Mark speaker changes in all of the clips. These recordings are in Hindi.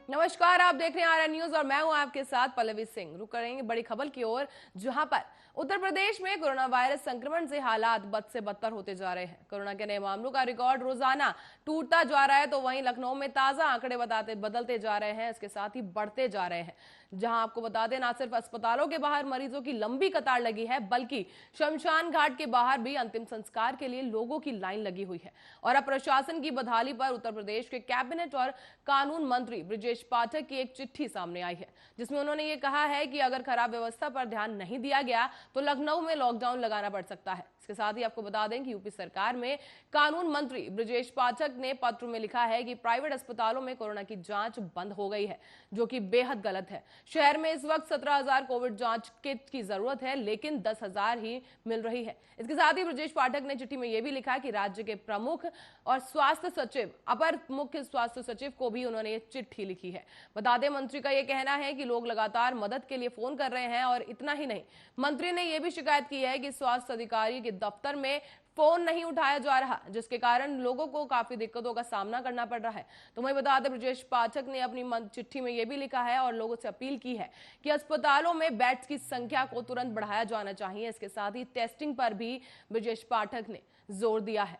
Speaker 1: नमस्कार, आप देख रहे हैं आरएन न्यूज और मैं हूं आपके साथ पल्लवी सिंह। रुक करेंगे बड़ी खबर की ओर, जहां पर उत्तर प्रदेश में कोरोना वायरस संक्रमण से हालात बद से बदतर होते जा रहे हैं। कोरोना के नए मामलों का रिकॉर्ड रोजाना टूटता जा रहा है, तो वहीं लखनऊ में ताजा आंकड़े बदलते जा रहे हैं, इसके साथ ही बढ़ते जा रहे हैं। जहां आपको बता दें, ना सिर्फ अस्पतालों के बाहर मरीजों की लंबी कतार लगी है, बल्कि शमशान घाट के बाहर भी अंतिम संस्कार के लिए लोगों की लाइन लगी हुई है। और अब प्रशासन की बदहाली पर उत्तर प्रदेश के कैबिनेट और कानून मंत्री ब्रजेश पाठक की एक चिट्ठी सामने आई है, जिसमें उन्होंने ये कहा है कि अगर खराब व्यवस्था पर ध्यान नहीं दिया गया तो लखनऊ में लॉकडाउन लगाना पड़ सकता है। इसके साथ ही आपको बता दें कि यूपी सरकार में कानून मंत्री ब्रजेश पाठक ने पत्र में लिखा है कि प्राइवेट अस्पतालों में कोरोना की जांच बंद हो गई है, जो कि बेहद गलत है। शहर में इस वक्त 17,000 कोविड जांच किट की जरूरत है, लेकिन 10,000 ही मिल रही है। इसके साथ ही ब्रजेश पाठक ने चिट्ठी में यह भी लिखा कि राज्य के प्रमुख और स्वास्थ्य सचिव, अपर मुख्य स्वास्थ्य सचिव को भी उन्होंने ये चिट्ठी लिखी है। बता दें, मंत्री का यह कहना है कि लोग लगातार मदद के लिए फोन कर रहे हैं, और इतना ही नहीं, मंत्री ने यह भी शिकायत की है कि स्वास्थ्य अधिकारी के दफ्तर में फोन नहीं उठाया जा रहा, जिसके कारण लोगों को काफी दिक्कतों का सामना करना पड़ रहा है। तो वही बता दें, ब्रजेश पाठक ने अपनी चिट्ठी में यह भी लिखा है और लोगों से अपील की है कि अस्पतालों में बेड्स की संख्या को तुरंत बढ़ाया जाना चाहिए। इसके साथ ही टेस्टिंग पर भी ब्रजेश पाठक ने जोर दिया है।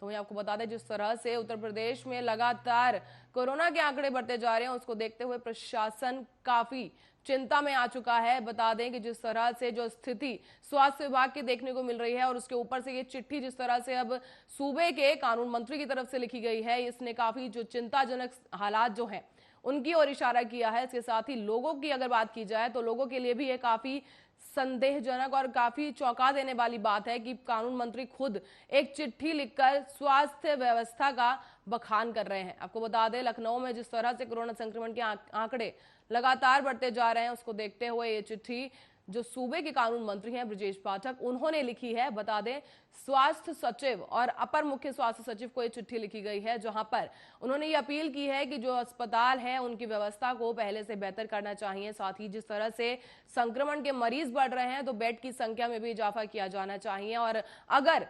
Speaker 1: तो वहीं आपको बता दें, जिस तरह से उत्तर प्रदेश में लगातार कोरोना के आंकड़े बढ़ते जा रहे हैं, उसको देखते हुए प्रशासन काफी चिंता में आ चुका है। बता दें कि जिस तरह से जो स्थिति स्वास्थ्य विभाग की देखने को मिल रही है, और उसके ऊपर से ये चिट्ठी जिस तरह से अब सूबे के कानून मंत्री की तरफ से लिखी गई है, इसने काफी जो चिंताजनक हालात जो हैं उनकी ओर इशारा किया है। इसके साथ ही लोगों की अगर बात की जाए तो लोगों के लिए भी ये काफी संदेहजनक और काफी चौंका देने वाली बात है कि कानून मंत्री खुद एक चिट्ठी लिखकर स्वास्थ्य व्यवस्था का बखान कर रहे हैं। आपको बता दें, लखनऊ में जिस तरह से कोरोना संक्रमण के आंकड़े लगातार बढ़ते जा रहे हैं, उसको देखते हुए ये चिट्ठी जो सूबे के कानून मंत्री हैं ब्रजेश पाठक, उन्होंने लिखी है। बता दें, स्वास्थ्य सचिव और अपर मुख्य स्वास्थ्य सचिव को ये चिट्ठी लिखी गई है, जहां पर उन्होंने ये अपील की है कि जो अस्पताल है उनकी व्यवस्था को पहले से बेहतर करना चाहिए। साथ ही जिस तरह से संक्रमण के मरीज बढ़ रहे हैं, तो बेड की संख्या में भी इजाफा किया जाना चाहिए। और अगर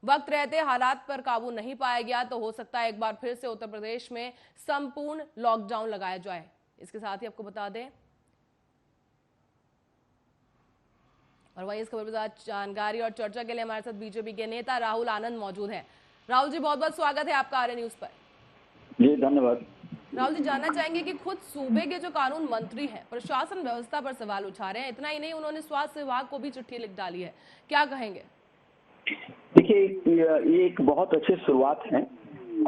Speaker 1: वक्त रहते हालात पर काबू नहीं पाया गया तो हो सकता है एक बार फिर से उत्तर प्रदेश में संपूर्ण लॉकडाउन लगाया जाए। इसके साथ ही आपको बता दें, और वहीं इस खबर पर ज्यादा जानकारी और चर्चा के लिए हमारे साथ बीजेपी के नेता राहुल आनंद मौजूद हैं। राहुल जी, बहुत बहुत स्वागत है आपका आरएन न्यूज पर।
Speaker 2: जी धन्यवाद।
Speaker 1: राहुल जी, जानना चाहेंगे कि खुद सूबे के जो कानून मंत्री हैं प्रशासन व्यवस्था पर सवाल उठा रहे हैं। इतना ही नहीं, उन्होंने स्वास्थ्य विभाग को भी चिट्ठी लिख डाली है, क्या कहेंगे?
Speaker 2: देखिए, ये एक बहुत अच्छी शुरुआत है।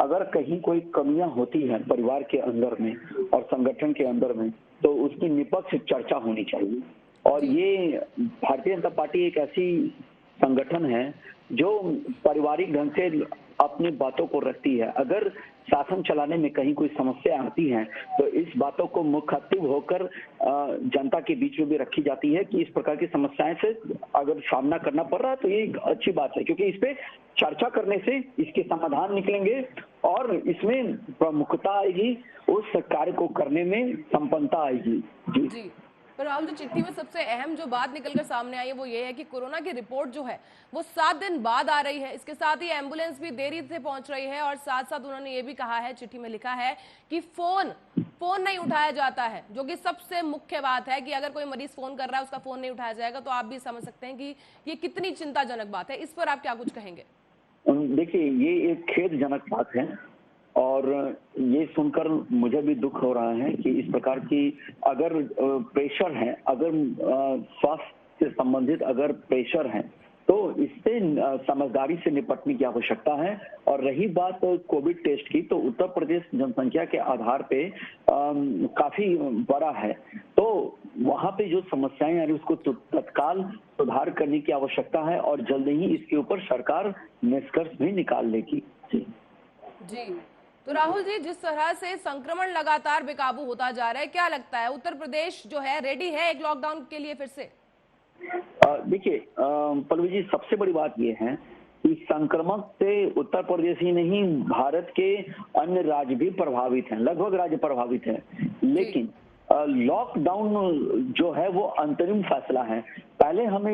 Speaker 2: अगर कहीं कोई कमियां होती हैं परिवार के अंदर में और संगठन के अंदर में, तो उसकी निष्पक्ष चर्चा होनी चाहिए। और ये भारतीय जनता पार्टी एक ऐसी संगठन है जो पारिवारिक ढंग से अपनी बातों को रखती है। अगर शासन चलाने में कहीं कोई समस्या आती है तो इस बातों को मुखातिब होकर जनता के बीच में भी रखी जाती है कि इस प्रकार की समस्याएं से अगर सामना करना पड़ रहा है तो ये एक अच्छी बात है, क्योंकि इस पे चर्चा करने से इसके समाधान निकलेंगे और इसमें प्रमुखता आएगी, उस कार्य को करने में संपन्नता आएगी।
Speaker 1: जी। पर राहुल जी, चिट्ठी में सबसे अहम जो बात निकलकर सामने आई है वो ये है कि कोरोना की रिपोर्ट जो है वो 7 दिन बाद आ रही है। इसके साथ ही एम्बुलेंस भी देरी से पहुंच रही है, और साथ साथ उन्होंने ये भी कहा है, चिट्ठी में लिखा है कि फोन नहीं उठाया जाता है, जो कि सबसे मुख्य बात है कि अगर कोई मरीज फोन कर रहा है उसका फोन नहीं उठाया जाएगा, तो आप भी समझ सकते हैं कि ये कितनी चिंताजनक बात है। इस पर आप क्या कुछ कहेंगे?
Speaker 2: देखिए, ये एक खेदजनक बात है और ये सुनकर मुझे भी दुख हो रहा है कि इस प्रकार की अगर प्रेशर है, अगर स्वास्थ्य से संबंधित अगर प्रेशर है, तो इससे समझदारी से निपटने की आवश्यकता है। और रही बात कोविड टेस्ट की, तो उत्तर प्रदेश जनसंख्या के आधार पे काफी बड़ा है, तो वहां पे जो समस्याएं आ रही उसको तत्काल सुधार करने की आवश्यकता है और जल्द ही इसके ऊपर सरकार निष्कर्ष भी निकाल लेगी।
Speaker 1: जी। तो राहुल जी, जिस तरह से संक्रमण लगातार बेकाबू होता जा रहा है, क्या लगता है उत्तर प्रदेश जो है रेडी है एक लॉकडाउन के लिए फिर से?
Speaker 2: देखिए पल्लवी जी, सबसे बड़ी बात यह है कि संक्रमण से उत्तर प्रदेश ही नहीं, भारत के अन्य राज्य भी प्रभावित हैं, लगभग राज्य प्रभावित हैं। लेकिन लॉकडाउन जो है वो अंतरिम फैसला है। पहले हमें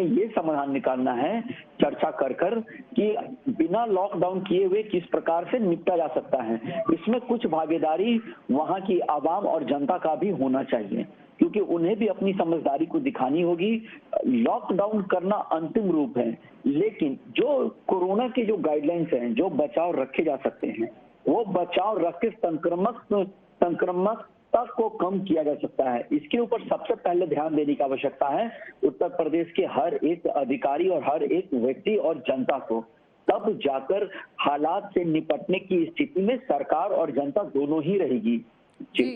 Speaker 2: ये समाधान निकालना है चर्चा कर कर कि बिना लॉकडाउन किए हुए किस प्रकार से निपटा जा सकता है। इसमें कुछ भागीदारी वहां की आवाम और जनता का भी होना चाहिए, क्योंकि उन्हें भी अपनी समझदारी को दिखानी होगी। लॉकडाउन करना अंतिम रूप है, लेकिन जो कोरोना के जो गाइडलाइंस हैं, जो बचाव रखे जा सकते हैं, वो बचाव रख के संक्रमकता को कम किया जा सकता है। इसके ऊपर सबसे पहले ध्यान देने की आवश्यकता है उत्तर प्रदेश के हर एक अधिकारी और हर एक व्यक्ति और जनता को। तब जाकर हालात से निपटने की स्थिति में सरकार और जनता दोनों ही रहेगी।
Speaker 1: जी।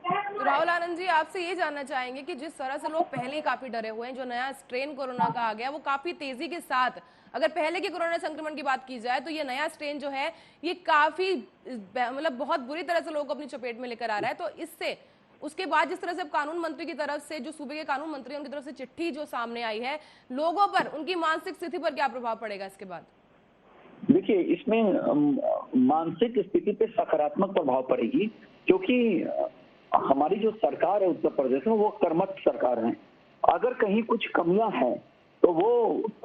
Speaker 1: तो राहुल आनंद जी, आपसे ये जानना चाहेंगे कि जिस तरह से लोग पहले ही काफी डरे हुए हैं, जो नया स्ट्रेन कोरोना का आ गया वो काफी तेजी के साथ, अगर पहले के कोरोना संक्रमण की बात की जाए तो ये नया स्ट्रेन जो है ये काफी मतलब बहुत बुरी तरह से लोगों को अपनी चपेट में लेकर आ रहा है। तो इससे उसके बाद जिस तरह से अब कानून मंत्री की तरफ से, जो सूबे के कानून मंत्री हैं उनकी तरफ से चिट्ठी जो सामने आई है, लोगों पर, उनकी मानसिक स्थिति पर क्या प्रभाव पड़ेगा इसके बाद?
Speaker 2: देखिए, इसमें मानसिक स्थिति पे सकारात्मक प्रभाव पड़ेगी, क्योंकि हमारी जो सरकार है उत्तर प्रदेश में वो कर्मठ सरकार है। अगर कहीं कुछ कमियां हैं तो वो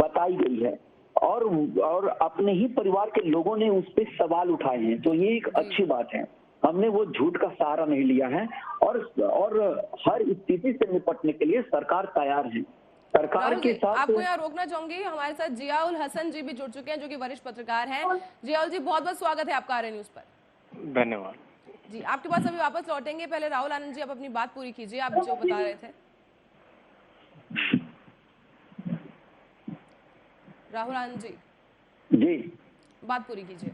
Speaker 2: बताई गई है और अपने ही परिवार के लोगों ने उस पर सवाल उठाए हैं, तो ये एक अच्छी बात है। हमने वो झूठ का सहारा नहीं लिया है और हर स्थिति से निपटने के लिए सरकार तैयार है। सरकार के साथ
Speaker 1: आपको यहाँ रोकना चाहूंगी, हमारे साथ जियाउल हसन जी भी जुड़ चुके हैं जो कि वरिष्ठ पत्रकार हैं। जियाउल जी, बहुत बहुत स्वागत है आपका आर्य न्यूज पर।
Speaker 3: धन्यवाद
Speaker 1: जी। आपके पास अभी वापस लौटेंगे, पहले राहुल आनंद जी आप अपनी बात पूरी कीजिए, आप जो बता रहे थे। राहुल आनंद जी बात पूरी कीजिए।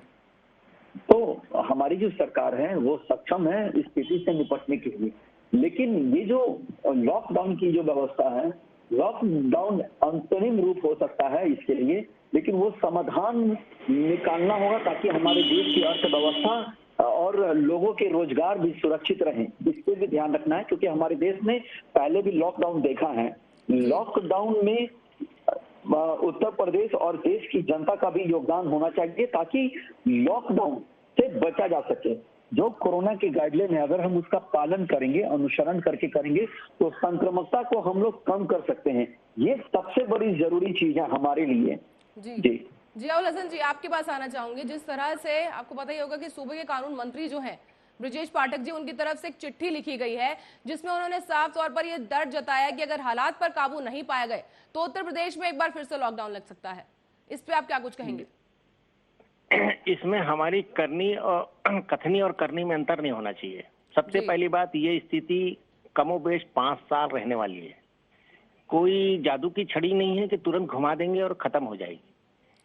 Speaker 2: तो हमारी जो सरकार है वो सक्षम है स्थिति से निपटने के लिए, लेकिन ये जो लॉकडाउन की जो व्यवस्था है, लॉकडाउन अंतरिम रूप हो सकता है इसके लिए, लेकिन वो समाधान निकालना होगा ताकि हमारे देश की अर्थव्यवस्था और लोगों के रोजगार भी सुरक्षित रहें। इस पर भी ध्यान रखना है, क्योंकि हमारे देश ने पहले भी लॉकडाउन देखा है। लॉकडाउन में उत्तर प्रदेश और देश की जनता का भी योगदान होना चाहिए ताकि लॉकडाउन से बचा जा सके। जो कोरोना के गाइडलाइन है, अगर हम उसका पालन करेंगे, अनुसरण करके करेंगे, तो संक्रमणता को हम लोग कम कर सकते हैं। ये सबसे बड़ी जरूरी चीज है हमारे लिए।
Speaker 1: जी। जियाउल हसन जी, आपके पास आना चाहूंगी। जिस तरह से आपको पता ही होगा कि सूबे के कानून मंत्री जो हैं ब्रजेश पाठक जी, उनकी तरफ से एक चिट्ठी लिखी गई है जिसमें उन्होंने साफ तौर पर यह डर जताया कि अगर हालात पर काबू नहीं पाए गए तो उत्तर प्रदेश में एक बार फिर से लॉकडाउन लग सकता है। इस पे आप क्या कुछ कहेंगे?
Speaker 3: इसमें हमारी कथनी और करनी में अंतर नहीं होना चाहिए। सबसे पहली बात, ये स्थिति कमोबेश 5 साल रहने वाली है। कोई जादू की छड़ी नहीं है कि तुरंत घुमा देंगे और खत्म हो जाएगी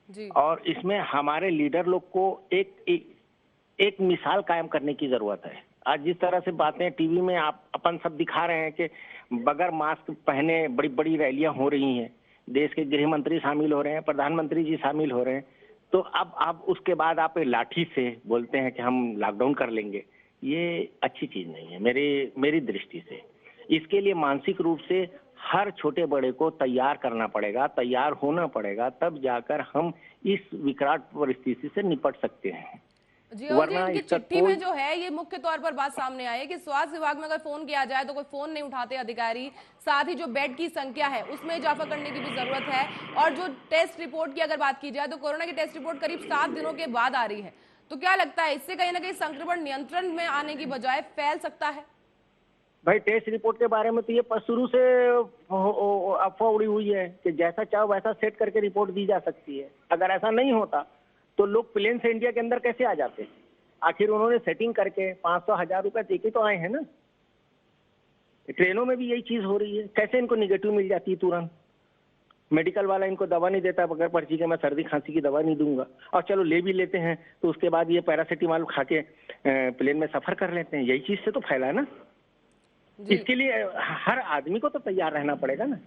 Speaker 3: जी। और इसमें हमारे लीडर लोग को एक मिसाल कायम करने की जरूरत है। आज जिस तरह से बातें टीवी में अपन सब दिखा रहे हैं कि बगैर मास्क पहने बड़ी बड़ी रैलियां हो रही हैं, देश के गृह मंत्री शामिल हो रहे हैं, प्रधानमंत्री जी शामिल हो रहे हैं, तो अब उसके बाद आप लाठी से बोलते हैं कि हम लॉकडाउन कर लेंगे, ये अच्छी चीज नहीं है मेरी दृष्टि से। इसके लिए मानसिक रूप से हर छोटे बड़े को तैयार करना पड़ेगा, तैयार होना पड़ेगा, तब जाकर हम इस विकराल परिस्थिति से निपट सकते हैं।
Speaker 1: वरना इनकी चिट्ठी में जो है ये मुख्य तौर पर बात सामने आई है कि स्वास्थ्य विभाग में अगर फोन किया जाए तो कोई फोन नहीं उठाते अधिकारी, साथ ही जो बेड की संख्या है उसमें इजाफा करने की भी जरूरत है, और जो टेस्ट रिपोर्ट की अगर बात की जाए तो कोरोना की टेस्ट रिपोर्ट करीब 7 दिनों के बाद आ रही है। तो क्या लगता है इससे कहीं ना कहीं संक्रमण नियंत्रण में आने की बजाय फैल सकता है?
Speaker 3: भाई, टेस्ट रिपोर्ट के बारे में तो ये शुरू से अफवाह उड़ी हुई है कि जैसा चाहो वैसा सेट करके रिपोर्ट दी जा सकती है। अगर ऐसा नहीं होता तो लोग प्लेन से इंडिया के अंदर कैसे आ जाते? आखिर उन्होंने सेटिंग करके 500-1000 रुपए देके तो आए हैं ना। ट्रेनों में भी यही चीज हो रही है। कैसे इनको निगेटिव मिल जाती है तुरंत? मेडिकल वाला इनको दवा नहीं देता बगैर पर्ची के, मैं सर्दी खांसी की दवा नहीं दूंगा, और चलो ले भी लेते हैं तो उसके बाद ये पैरासिटामोल खा के प्लेन में सफर कर लेते हैं। यही चीज से तो फैला है ना। इसके लिए हर आदमी को तो तैयार रहना पड़ेगा ना।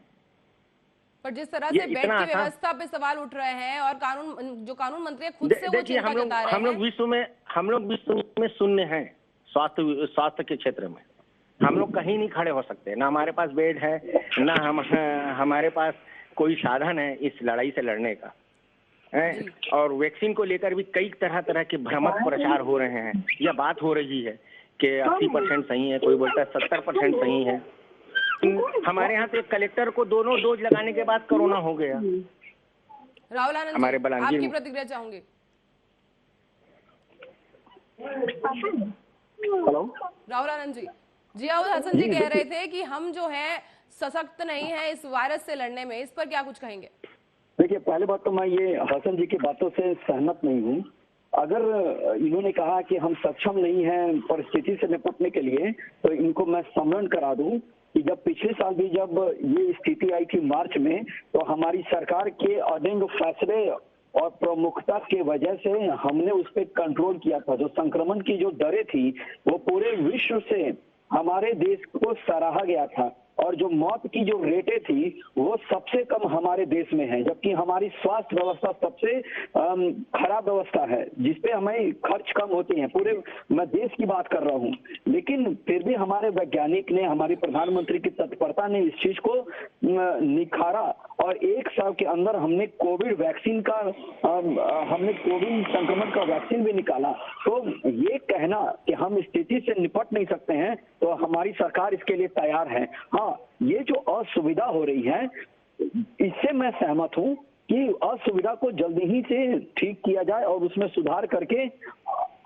Speaker 1: पर जिस तरह से बेड की व्यवस्था पे सवाल उठ रहे हैं और कानून मंत्री खुद से वो चिंता जता रहे हैं।
Speaker 3: हम लोग विश्व में शून्य हैं स्वास्थ्य के क्षेत्र में। हम लोग कहीं नहीं खड़े हो सकते, ना हमारे पास बेड है, ना हमारे पास कोई साधन है इस लड़ाई से लड़ने का है। और वैक्सीन को लेकर भी कई तरह के भ्रामक प्रचार हो रहे हैं। यह बात हो रही है कि 80% सही है, कोई बोलता है 70% सही है। हमारे यहाँ तो एक कलेक्टर को दोनों डोज लगाने के बाद कोरोना हो गया।
Speaker 1: राहुल आनंद
Speaker 3: हमारे
Speaker 1: जी,
Speaker 3: बलांगीर
Speaker 1: आपकी
Speaker 3: में।
Speaker 1: प्रतिक्रिया चाहूंगी।
Speaker 2: हेलो।
Speaker 1: राहुल आनंद जी, जियाउल हसन जी कह रहे थे कि हम जो है सशक्त नहीं है इस वायरस से लड़ने में, इस पर क्या कुछ कहेंगे?
Speaker 2: देखिए, पहले बात तो मैं ये हसन जी की बातों से सहमत नहीं हूँ। अगर इन्होंने कहा कि हम सक्षम नहीं हैं परिस्थिति से निपटने के लिए, तो इनको मैं स्मरण करा दूं कि जब पिछले साल भी जब ये स्थिति आई थी मार्च में, तो हमारी सरकार के अडिंग फैसले और प्रमुखता के वजह से हमने उस पर कंट्रोल किया था। जो संक्रमण की जो दरें थी वो पूरे विश्व से हमारे देश को सराहा गया था, और जो मौत की जो रेटें थी वो सबसे कम हमारे देश में है, जबकि हमारी स्वास्थ्य व्यवस्था सबसे खराब व्यवस्था है, जिसपे हमें खर्च कम होते हैं। पूरे मैं देश की बात कर रहा हूँ, लेकिन फिर भी हमारे वैज्ञानिक ने, हमारे प्रधानमंत्री की तत्परता ने इस चीज को निखारा, और एक साल के अंदर हमने कोविड वैक्सीन का हमने कोविड संक्रमण का वैक्सीन भी निकाला। तो ये कहना कि हम स्थिति से निपट नहीं सकते हैं, तो हमारी सरकार इसके लिए तैयार है। हाँ, ये जो असुविधा हो रही है इससे मैं सहमत हूँ कि असुविधा को जल्दी ही से ठीक किया जाए और उसमें सुधार करके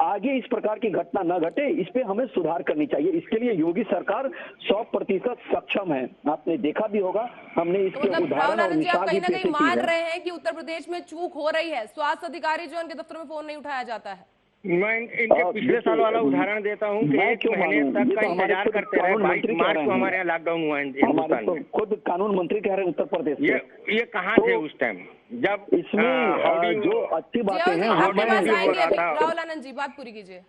Speaker 2: आगे इस प्रकार की घटना न घटे, इस पे हमें सुधार करनी चाहिए। इसके लिए योगी सरकार 100% सक्षम है। आपने देखा भी होगा, हमने
Speaker 1: तो
Speaker 2: इसके
Speaker 1: मतलब
Speaker 2: उदाहरण
Speaker 1: राहुल
Speaker 2: और
Speaker 1: आनंद जी, आप
Speaker 2: मिसाल भी
Speaker 1: कहीं ना
Speaker 2: पेश
Speaker 1: कहीं
Speaker 2: की
Speaker 1: मान
Speaker 2: है।
Speaker 1: रहे हैं कि उत्तर प्रदेश में चूक हो रही है, स्वास्थ्य अधिकारी जो है उनके दफ्तर में फोन नहीं उठाया जाता है।
Speaker 3: मैं इनके पिछले साल वाला उदाहरण देता हूँ कि एक महीने तक का इंतजार करते रहे। 22 मार्च को हमारे यहाँ लॉकडाउन हुआ है हिंदुस्तान में।
Speaker 2: खुद कानून मंत्री कह रहे हैं उत्तर प्रदेश से।
Speaker 3: ये कहाँ थे उस टाइम जब
Speaker 2: इसमें जो अच्छी बातें हैं
Speaker 1: आपके पास
Speaker 3: हो
Speaker 1: आएंगे
Speaker 3: रहा
Speaker 1: अभी।
Speaker 3: था।
Speaker 1: राहुल आनंद जी, बात पूरी कीजिए।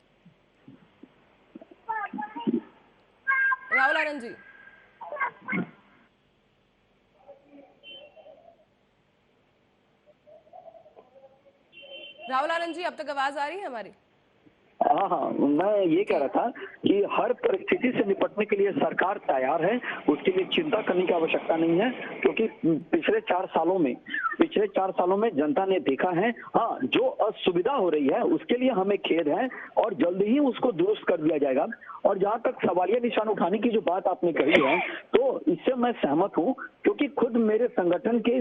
Speaker 1: राहुल आनंद जी, राहुल आनंद जी, अब तक आवाज आ रही है हमारी?
Speaker 2: हाँ, मैं ये कह रहा था कि हर परिस्थिति से निपटने के लिए सरकार तैयार है, उसके लिए चिंता करने की आवश्यकता नहीं है, क्योंकि पिछले 4 सालों में जनता ने देखा है। हाँ, जो असुविधा हो रही है उसके लिए हमें खेद है और जल्दी ही उसको दुरुस्त कर दिया जाएगा। और जहाँ तक सवालिया निशान उठाने की जो बात आपने कही है, तो इससे मैं सहमत हूँ, क्योंकि खुद मेरे संगठन के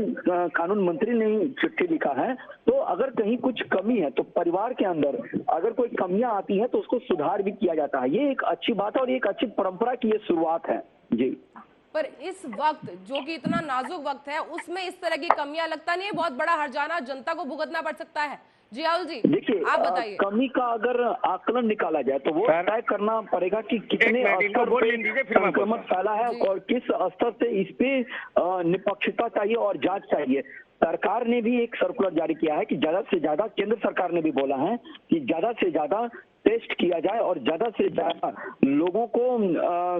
Speaker 2: कानून मंत्री ने चिट्ठी लिखा है। तो अगर कहीं कुछ कमी है तो परिवार के अंदर अगर कोई कमियां आती है तो उसको सुधार भी किया जाता है। ये एक अच्छी बात है और एक अच्छी परंपरा की ये शुरुआत है जी।
Speaker 1: पर इस वक्त जो कि इतना नाजुक वक्त है उसमें इस तरह की कमियां लगता नहीं है बहुत बड़ा हर्जाना जनता को भुगतना पड़ सकता है? जियाउल जी,
Speaker 2: देखिए,
Speaker 1: आप बताइए।
Speaker 2: कमी का अगर आकलन निकाला जाए तो वो तय करना पड़ेगा कि कितने स्तर पे संक्रमण फैला है और किस स्तर से इस पे निष्पक्षता चाहिए और जांच चाहिए। सरकार ने भी एक सर्कुलर जारी किया है कि ज्यादा से ज्यादा, केंद्र सरकार ने भी बोला है कि ज्यादा से ज्यादा टेस्ट किया जाए और ज्यादा से ज्यादा लोगों को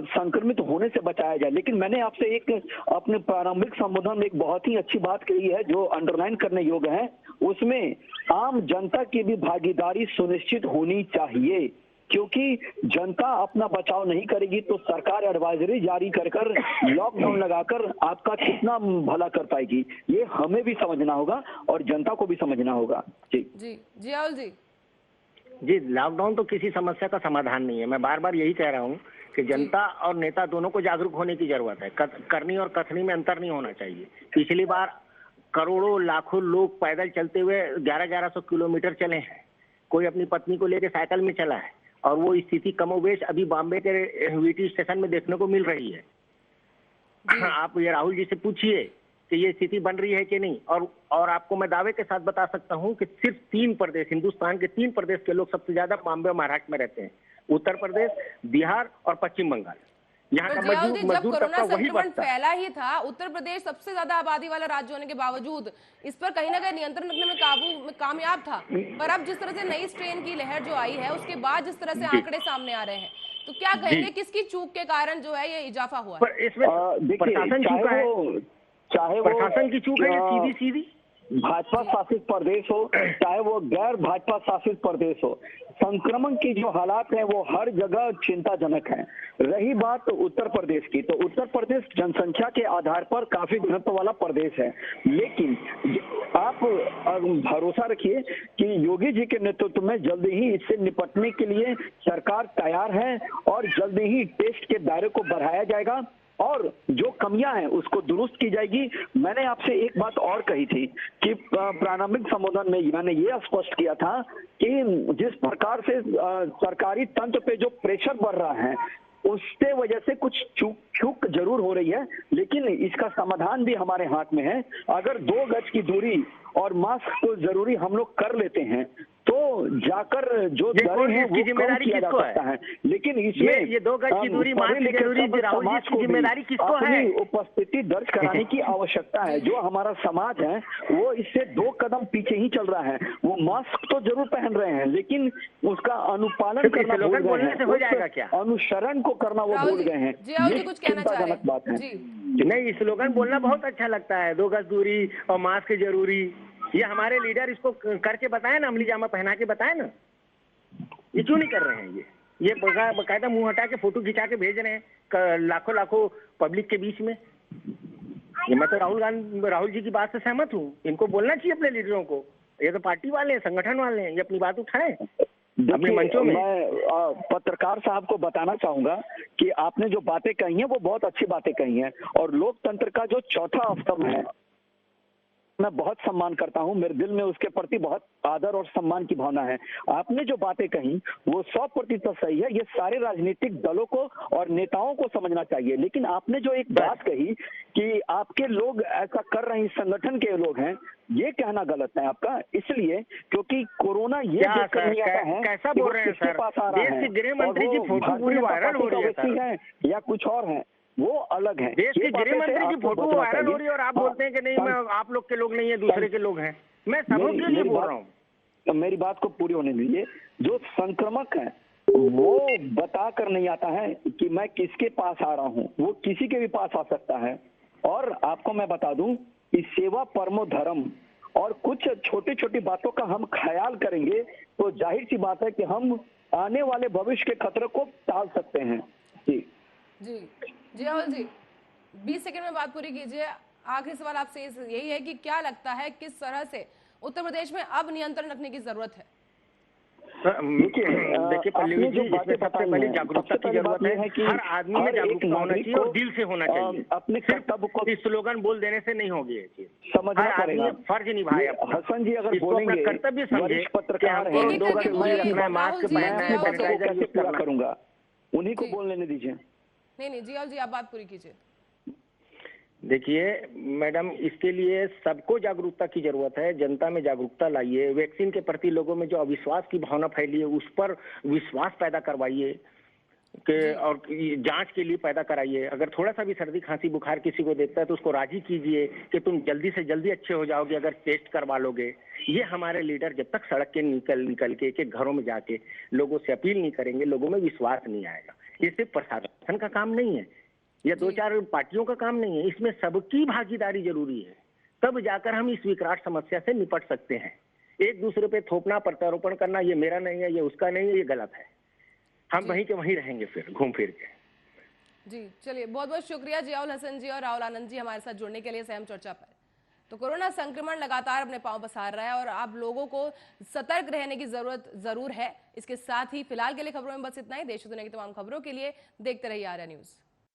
Speaker 2: संक्रमित होने से बचाया जाए। लेकिन मैंने आपसे एक अपने प्रारंभिक संबोधन में एक बहुत ही अच्छी बात कही है जो अंडरलाइन करने योग्य है, उसमें आम जनता की भी भागीदारी सुनिश्चित होनी चाहिए, क्योंकि जनता अपना बचाव नहीं करेगी तो सरकार एडवाइजरी जारी कर लॉकडाउन लगाकर आपका कितना भला कर पाएगी। ये हमें भी समझना होगा और जनता को भी समझना होगा। जी
Speaker 1: जियाउल जी।
Speaker 3: जी, लॉकडाउन तो किसी समस्या का समाधान नहीं है। मैं बार बार यही कह रहा हूँ कि जनता और नेता दोनों को जागरूक होने की जरूरत है। करनी और कथनी में अंतर नहीं होना चाहिए। पिछली बार करोड़ों लाखों लोग पैदल चलते हुए 1100 किलोमीटर चले हैं, कोई अपनी पत्नी को लेकर साइकिल में चला है, और वो स्थिति कमोबेश अभी बॉम्बे के वीटी स्टेशन में देखने को मिल रही है। आप ये राहुल जी से पूछिए कि ये स्थिति बन रही है कि नहीं। और आपको मैं दावे के साथ बता सकता हूं कि सिर्फ 3 प्रदेश, हिंदुस्तान के 3 प्रदेश के लोग सबसे ज्यादा बॉम्बे और महाराष्ट्र में रहते हैं, उत्तर प्रदेश, बिहार और पश्चिम बंगाल। यहाँ का मजदूर तबका वही बचता है।
Speaker 1: फैला ही था, उत्तर प्रदेश सबसे ज्यादा आबादी वाला राज्य होने के बावजूद इस पर कहीं ना कहीं नियंत्रण रखने में काबू में कामयाब था। पर अब जिस तरह से नई स्ट्रेन की लहर जो आई है उसके बाद जिस तरह से आंकड़े सामने आ रहे हैं, तो क्या कहेंगे किसकी चूक के कारण जो है ये इजाफा हुआ है?
Speaker 3: इसमें प्रशासन चूका है, चाहे वो प्रशासन की चूक है या सीधी
Speaker 2: भाजपा शासित प्रदेश हो, चाहे वो गैर भाजपा शासित प्रदेश हो, संक्रमण की जो हालात है वो हर जगह चिंताजनक है। रही बात उत्तर प्रदेश की, तो उत्तर प्रदेश जनसंख्या के आधार पर काफी घनत्व वाला प्रदेश है, लेकिन आप भरोसा रखिए कि योगी जी के नेतृत्व में जल्दी ही इससे निपटने के लिए सरकार तैयार है और जल्दी ही टेस्ट के दायरे को बढ़ाया जाएगा और जो कमियां हैं उसको दुरुस्त की जाएगी। मैंने आपसे एक बात और कही थी कि प्रारंभिक संबोधन में मैंने ये स्पष्ट किया था कि जिस प्रकार से सरकारी तंत्र पे जो प्रेशर बढ़ रहा है उसके वजह से कुछ चूक जरूर हो रही है, लेकिन इसका समाधान भी हमारे हाथ में है। अगर 2 गज की दूरी और मास्क को जरूरी हम लोग कर लेते हैं तो जाकर जो दरें हैं वो
Speaker 3: जिम्मेदारी किसको है?
Speaker 2: लेकिन इसमें
Speaker 3: ये 2 गज की दूरी, मास्क की जरूरी, राहुल जी की जिम्मेदारी किसको है?
Speaker 2: उपस्थिति दर्ज कराने की आवश्यकता है। जो हमारा समाज है वो इससे 2 कदम पीछे ही चल रहा है। वो मास्क तो जरूर पहन रहे हैं लेकिन उसका अनुपालन करना भूल गए हैं।
Speaker 3: हो जाएगा क्या?
Speaker 2: अनुसरण को करना वो भूल गए हैं।
Speaker 1: ये कुछ कहना चाह रहे हैं?
Speaker 2: बात है।
Speaker 3: नहीं, स्लोगन बोलना बहुत अच्छा लगता है, 2 गज दूरी और मास्क जरूरी। ये हमारे लीडर इसको करके बताए ना, अमली जामा पहना के बताए ना। ये क्यों नहीं कर रहे हैं? ये बकायदा मुंह हटा के फोटो खिंचा के भेज रहे हैं लाखों लाखों पब्लिक के बीच में। ये मैं तो राहुल जी की बात से सहमत हूँ। इनको बोलना चाहिए अपने लीडरों को। ये तो पार्टी वाले हैं, संगठन वाले हैं, ये अपनी बात उठाएं अपने मंचों में।
Speaker 2: मैं पत्रकार साहब को बताना चाहूंगा कि आपने जो बातें कही हैं वो बहुत अच्छी बातें कही हैं और लोकतंत्र का जो चौथा स्तंभ है मैं बहुत सम्मान करता हूं। मेरे दिल में उसके प्रति बहुत आदर और सम्मान की भावना है। आपने जो बातें कही वो 100% सही है। ये सारे राजनीतिक दलों को और नेताओं को समझना चाहिए। लेकिन आपने जो एक बात कही कि आपके लोग ऐसा कर रहे हैं, संगठन के लोग हैं, ये कहना गलत है आपका। इसलिए क्योंकि कोरोना ये देखकर नहीं आता है
Speaker 3: कैसा बोल रहे हैं सर?
Speaker 2: पास आ रहा है,
Speaker 3: देश के गृह मंत्री की फोटो पूरी वायरल हो रही है
Speaker 2: या कुछ और है, वो अलग है।
Speaker 3: देश के गृह मंत्री की फोटो वायरल हो रही है और आप बोलते हैं कि नहीं, मैं आप लोग के लोग नहीं है, दूसरे के लोग हैं। मैं सबों के लिए बोल रहा हूँ।
Speaker 2: मेरी बात को पूरी होने दीजिए। जो संक्रमक है वो बता कर नहीं आता है कि मैं किसके पास आ रहा हूँ, वो किसी के भी पास आ सकता है। और आपको मैं बता दूं कि सेवा परमो धर्म और कुछ छोटी छोटी बातों का हम ख्याल करेंगे तो जाहिर सी बात है कि हम आने वाले भविष्य के खतरे को टाल सकते हैं। जी
Speaker 1: जी राहुल जी, 20 सेकंड में बात पूरी कीजिए। आखिरी सवाल आपसे यही है कि क्या लगता है किस तरह से उत्तर प्रदेश में अब नियंत्रण रखने की जरूरत है?
Speaker 3: देखिए पल्लवी जी, इसमें सबसे पहले जागरूकता की जरूरत है कि हर आदमी में जागरूकता होना चाहिए और दिल से होना चाहिए।
Speaker 2: अपने कर्तव्य को
Speaker 3: स्लोगन बोल देने से नहीं होगी ये चीज।
Speaker 2: समझना पड़ेगा,
Speaker 3: फर्ज निभाए।
Speaker 2: हसन जी अगर बोलेंगे
Speaker 3: कर्तव्य समझे,
Speaker 2: पत्रकार है,
Speaker 3: मास्क पहनना
Speaker 2: कैसे पूरा करूंगा, उन्हीं को बोल लेने दीजिए।
Speaker 1: नहीं जियाल जी आप बात पूरी कीजिए।
Speaker 3: देखिए मैडम, इसके लिए सबको जागरूकता की जरूरत है। जनता में जागरूकता लाइए। वैक्सीन के प्रति लोगों में जो अविश्वास की भावना फैली है उस पर विश्वास पैदा करवाइए कि और जांच के लिए पैदा कराइए। अगर थोड़ा सा भी सर्दी खांसी बुखार किसी को देखता है तो उसको राजी कीजिए कि तुम जल्दी से जल्दी अच्छे हो जाओगे अगर टेस्ट करवा लोगे। ये हमारे लीडर जब तक सड़क के निकल के घरों में जाके लोगों से अपील नहीं करेंगे, लोगों में विश्वास नहीं आएगा। ये सिर्फ प्रशासन का काम नहीं है या 2-4 पार्टियों का काम नहीं है, इसमें सबकी भागीदारी जरूरी है। तब जाकर हम इस विकराल समस्या से निपट सकते हैं। एक दूसरे पे थोपना, प्रत्यारोपण करना, ये मेरा नहीं है, ये उसका नहीं है, ये गलत है। हम वहीं के वहीं रहेंगे फिर घूम फिर के।
Speaker 1: जी चलिए, बहुत बहुत शुक्रिया जियाउल हसन जी और राहुल आनंद जी हमारे साथ जुड़ने के लिए सहम चर्चा पर। तो कोरोना संक्रमण लगातार अपने पांव पसार रहा है और आप लोगों को सतर्क रहने की जरूरत जरूर है। इसके साथ ही फिलहाल के लिए खबरों में बस इतना ही। देश दुनिया की तमाम खबरों के लिए देखते रहिए आर्या न्यूज।